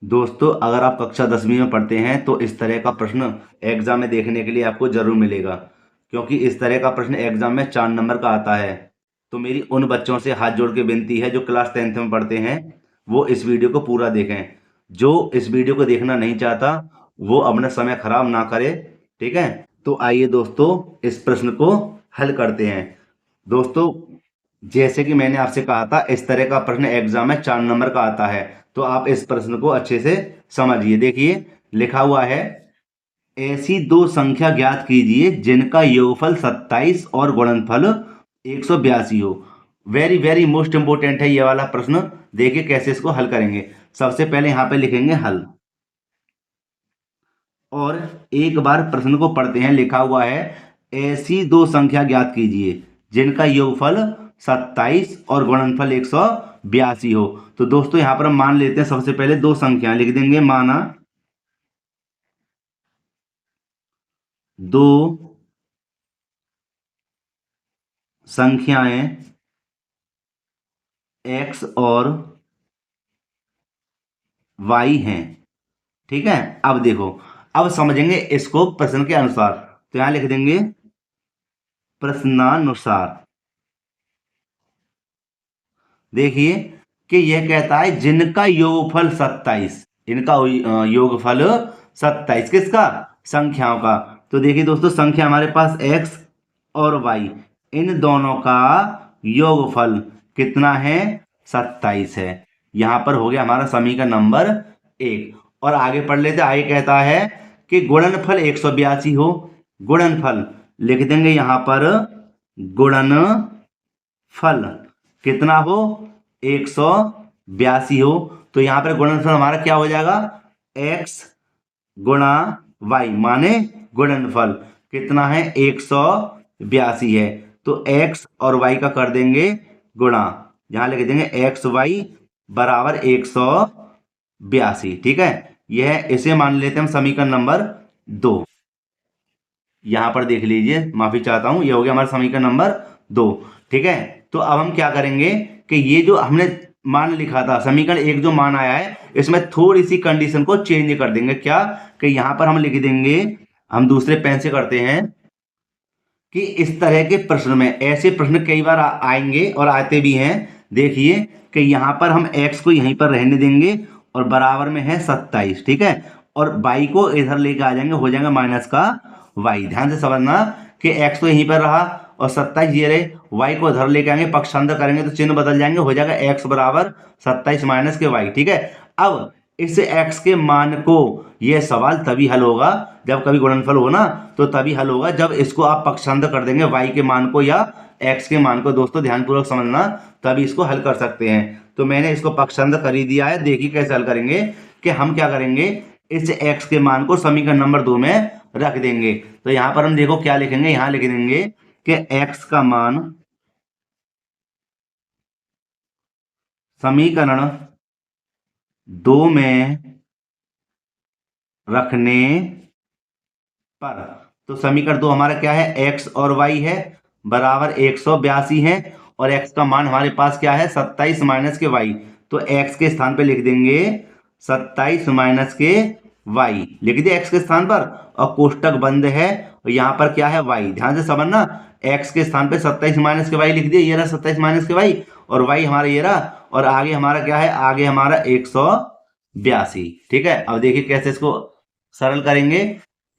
दोस्तों, अगर आप कक्षा 10वीं में पढ़ते हैं तो इस तरह का प्रश्न एग्जाम में देखने के लिए आपको जरूर मिलेगा, क्योंकि इस तरह का प्रश्न एग्जाम में 4 नंबर का आता है। तो मेरी उन बच्चों से हाथ जोड़ के विनती है जो क्लास 10th में पढ़ते हैं, वो इस वीडियो को पूरा देखें। जो इस वीडियो को देखना नहीं चाहता वो अपना समय खराब ना करे। ठीक है, तो आइए दोस्तों इस प्रश्न को हल करते हैं। दोस्तों, जैसे कि मैंने आपसे कहा था, इस तरह का प्रश्न एग्जाम में 4 नंबर का आता है। तो आप इस प्रश्न को अच्छे से समझिए। देखिए, लिखा हुआ है, ऐसी दो संख्या ज्ञात कीजिए जिनका योगफल 27 और गुणनफल 182 हो। वेरी वेरी मोस्ट इंपोर्टेंट है ये वाला प्रश्न। देखिए कैसे इसको हल करेंगे। सबसे पहले यहाँ पे लिखेंगे हल, और एक बार प्रश्न को पढ़ते हैं। लिखा हुआ है, ऐसी दो संख्या ज्ञात कीजिए जिनका योगफल 27 और गुणनफल 182 हो। तो दोस्तों यहाँ पर हम मान लेते हैं, सबसे पहले दो संख्याएं लिख देंगे। माना दो संख्याएं x और y हैं। ठीक है, अब देखो, अब समझेंगे इसको प्रश्न के अनुसार। तो यहां लिख देंगे प्रश्नानुसार। देखिए कि यह कहता है जिनका योगफल 27, इनका योगफल 27 किसका? संख्याओं का। तो देखिए दोस्तों, संख्या हमारे पास x और y, इन दोनों का योगफल कितना है? 27 है। यहां पर हो गया हमारा समीकरण नंबर 1। और आगे पढ़ लेते। आगे कहता है कि गुणनफल 182 हो। गुणनफल लिख देंगे यहां पर, गुणनफल कितना हो? 182 हो। तो यहां पर गुणनफल हमारा क्या हो जाएगा? x गुणा y, माने गुणनफल कितना है? 182 है। तो x और y का कर देंगे गुणा। यहां लिख देंगे एक्स वाई बराबर 182। ठीक है, यह इसे मान लेते हैं हम समीकरण नंबर 2। यहां पर देख लीजिए, माफी चाहता हूं, यह हो गया हमारा समीकरण नंबर 2। ठीक है, तो अब हम क्या करेंगे कि ये जो हमने मान लिखा था, समीकरण 1 जो मान आया है, इसमें थोड़ी सी कंडीशन को चेंज कर देंगे। क्या कि यहां पर हम लिख देंगे, हम दूसरे पेन से करते हैं, कि इस तरह के प्रश्न में, ऐसे प्रश्न कई बार आएंगे और आते भी हैं। देखिए कि यहां पर हम x को यहीं पर रहने देंगे और बराबर में है 27। ठीक है, और y को इधर लेके आ जाएंगे, हो जाएगा माइनस का y। ध्यान से समझना कि x तो यहीं पर रहा और 27 ये रहे, y को इधर लेके आएंगे, पक्षांतर करेंगे तो चिन्ह बदल जाएंगे, हो जाएगा x बराबर 27 माइनस के y। ठीक है, अब इस x के मान को, यह सवाल तभी हल होगा जब कभी गुणनफल हो ना, तो तभी हल होगा जब इसको आप पक्षांतर कर देंगे y के मान को या x के मान को। दोस्तों ध्यानपूर्वक समझना, तभी इसको हल कर सकते हैं। तो मैंने इसको पक्षांतर कर ही दिया है। देखिए कैसे हल करेंगे, कि हम क्या करेंगे, इस x के मान को समीकरण नंबर 2 में रख देंगे। तो यहां पर हम देखो क्या लिखेंगे, यहां लिख देंगे कि x का मान समीकरण 2 में रखने पर, तो समीकरण 2 हमारा क्या है? x और y है, बराबर 182 है, और x का मान हमारे पास क्या है? 27 माइनस के y। तो x के स्थान पे लिख देंगे 27 माइनस के y, लिख दिया x के स्थान पर, और कोष्टक बंद है, और यहाँ पर क्या है? y। ध्यान से समझना, x के स्थान पे 27 माइनस के y लिख दिया, ये रहा 27 माइनस के y, और y हमारा ये रहा, और आगे हमारा क्या है? आगे हमारा 182। ठीक है, अब देखिए कैसे इसको सरल करेंगे,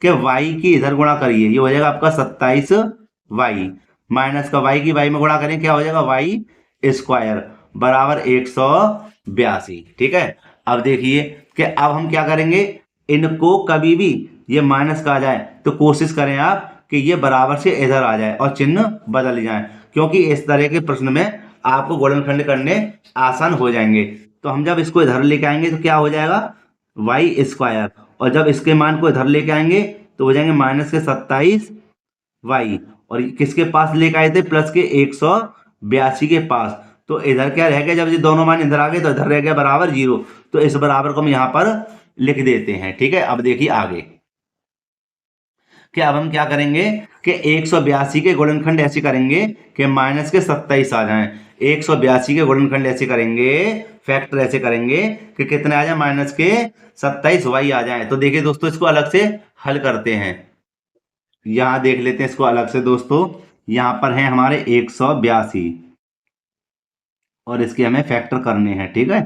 कि y की इधर गुणा करिए, ये हो जाएगा आपका 27y, माइनस का y की y में गुणा करें, क्या हो जाएगा? y स्क्वायर बराबर 182। ठीक है, अब देखिए कि अब हम क्या करेंगे, इनको कभी भी ये माइनस का आ जाए तो कोशिश करें आप कि ये बराबर से इधर आ जाए और चिन्ह बदल जाए, क्योंकि इस तरह के प्रश्न में आपको गुणनखंड करने आसान हो जाएंगे। तो हम जब इसको इधर लेके आएंगे तो क्या हो जाएगा? y स्क्वायर, और जब इसके मान को इधर लेके आएंगे तो हो जाएंगे माइनस के 27y, और किसके पास लेके आए थे? प्लस के 182 के पास। तो इधर क्या रह गया, जब ये दोनों मान इधर आ गए तो इधर रह गया बराबर 0। तो इस बराबर को हम यहाँ पर लिख देते हैं। ठीक है, अब देखिए आगे कि अब हम क्या करेंगे कि 182 के गुणनखंड ऐसे करेंगे कि माइनस के 27 आ जाएं। 182 के गुणनखंड ऐसे करेंगे, फैक्टर ऐसे करेंगे कि कितने आ जाए माइनस के 27y आ जाए। तो देखिए दोस्तों इसको अलग से हल करते हैं। यहाँ देख लेते हैं इसको अलग से दोस्तों। यहाँ पर है हमारे 182 और इसके हमें फैक्टर करने हैं। ठीक है,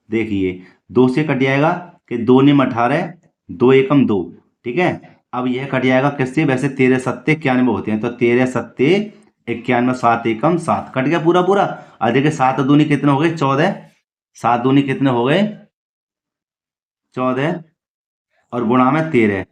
देखिए 2 से कट जाएगा कि 2 निम 18, 2 एकम 2। ठीक है, अब यह कट जाएगा किससे, वैसे 13 सत्ते 91 होते हैं, तो 13 सत्ते 91, 7 एकम 7, कट गया पूरा पूरा। और देखिए 7 दूनी कितने हो गए 14, 7 दूनी कितने हो गए 14 और गुणा में 13,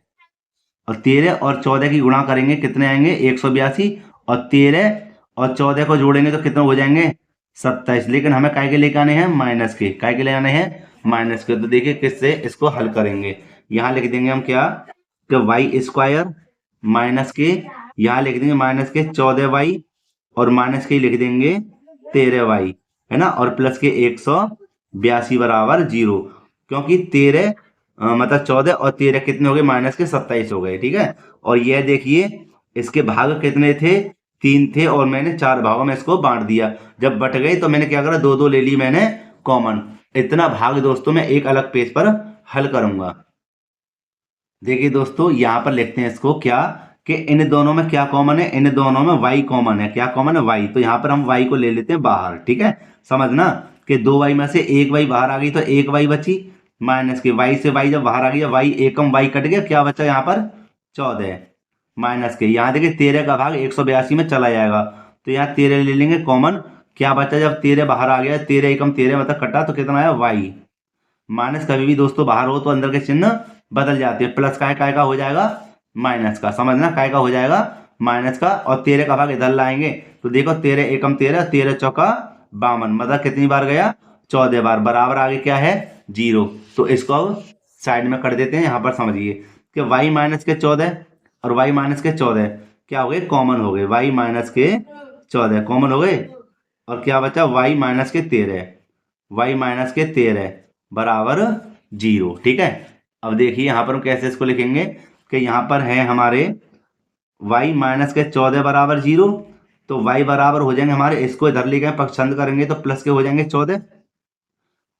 और 13 और 14 की गुणा करेंगे कितने आएंगे 182, और 13 और 14 को जोड़ेंगे तो कितने हो जाएंगे 27। लेकिन हमें काय के लेके आने हैं माइनस के, काय के ले आने हैं माइनस के। तो देखिए किससे इसको हल करेंगे। यहाँ लिख देंगे हम क्या कि वाई स्क्वायर माइनस के, यहाँ लिख देंगे माइनस के 14y और माइनस के लिख देंगे 13y, है ना, और प्लस के 182 बराबर 0, क्योंकि 13 मतलब 14 और 13 कितने हो गए माइनस के 27 हो गए। ठीक है, और यह देखिए इसके भाग कितने थे 3 थे, और मैंने 4 भागों में इसको बांट दिया। जब बट गए तो मैंने क्या करा 2 ले ली मैंने कॉमन। इतना भाग दोस्तों मैं एक अलग पेज पर हल करूंगा। देखिए दोस्तों यहाँ पर लिखते हैं इसको क्या कि इन दोनों में क्या कॉमन है, इन दोनों में y कॉमन है। क्या कॉमन है y, तो यहाँ पर हम y को ले लेते हैं बाहर। ठीक है, समझना कि 2y में से 1y बाहर आ गई तो 1y बची, माइनस के y से y जब बाहर आ गया y एकम y कट गया, क्या बचा यहाँ पर 14, माइनस के यहाँ देखिए 13 का भाग 182 में चला जाएगा, तो यहाँ 13 ले लेंगे कॉमन, क्या बचा जब 13 बाहर आ गया 13 एकम 13 मतलब कटा तो कितना आया y। माइनस कभी भी दोस्तों बाहर हो तो अंदर के चिन्ह बदल जाते हैं, प्लस काय का हो जाएगा माइनस का, समझना काय का हो जाएगा माइनस का, और 13 का भाग इधर लाएंगे तो देखो 13 एकम 13, 13 चौका 52, मतलब कितनी बार गया 14 बार, बराबर आगे क्या है 0। तो इसको अब साइड में कर देते हैं। यहाँ पर समझिए कि y माइनस के 14 और y माइनस के 14 क्या हो गए कॉमन हो गए, y माइनस के 14 कॉमन हो गए, और क्या बचा y माइनस के 13, y माइनस के 13 बराबर 0। ठीक है, अब देखिए यहाँ पर हम कैसे इसको लिखेंगे कि यहाँ पर है हमारे y माइनस के 14 बराबर 0, तो y बराबर हो जाएंगे हमारे, इसको इधर ले गए पक्षांत करेंगे तो प्लस के हो जाएंगे 14,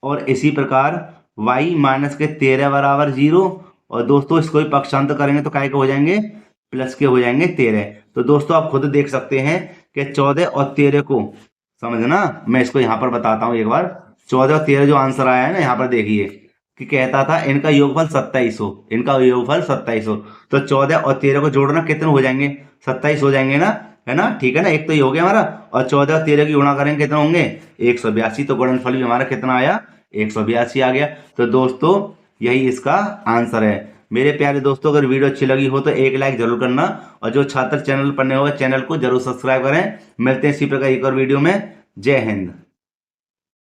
और इसी प्रकार y माइनस के 13 बराबर 0, और दोस्तों इसको भी पक्षांत करेंगे तो काय के हो जाएंगे प्लस के हो जाएंगे 13। तो दोस्तों आप खुद देख सकते हैं कि 14 और 13 को समझना, मैं इसको यहाँ पर बताता हूँ एक बार। 14 और 13 जो आंसर आया है ना यहाँ पर देखिए कि कहता था इनका योगफल 27 हो, इनका योगफल 27 हो, तो 14 और 13 को जोड़ना कितने हो जाएंगे 27 हो जाएंगे ना, है ना। ठीक है ना, एक तो ये हो गया हमारा, और 14 और 13 की गुणा करेंगे कितना होंगे 182, तो गुणनफल भी हमारा कितना आया 182 आ गया। तो दोस्तों यही इसका आंसर है। मेरे प्यारे दोस्तों अगर वीडियो अच्छी लगी हो तो एक लाइक जरूर करना, और जो छात्र चैनल पर नए हो चैनल को जरूर सब्सक्राइब करें। मिलते हैं इसी प्रकार एक और वीडियो में। जय हिंद।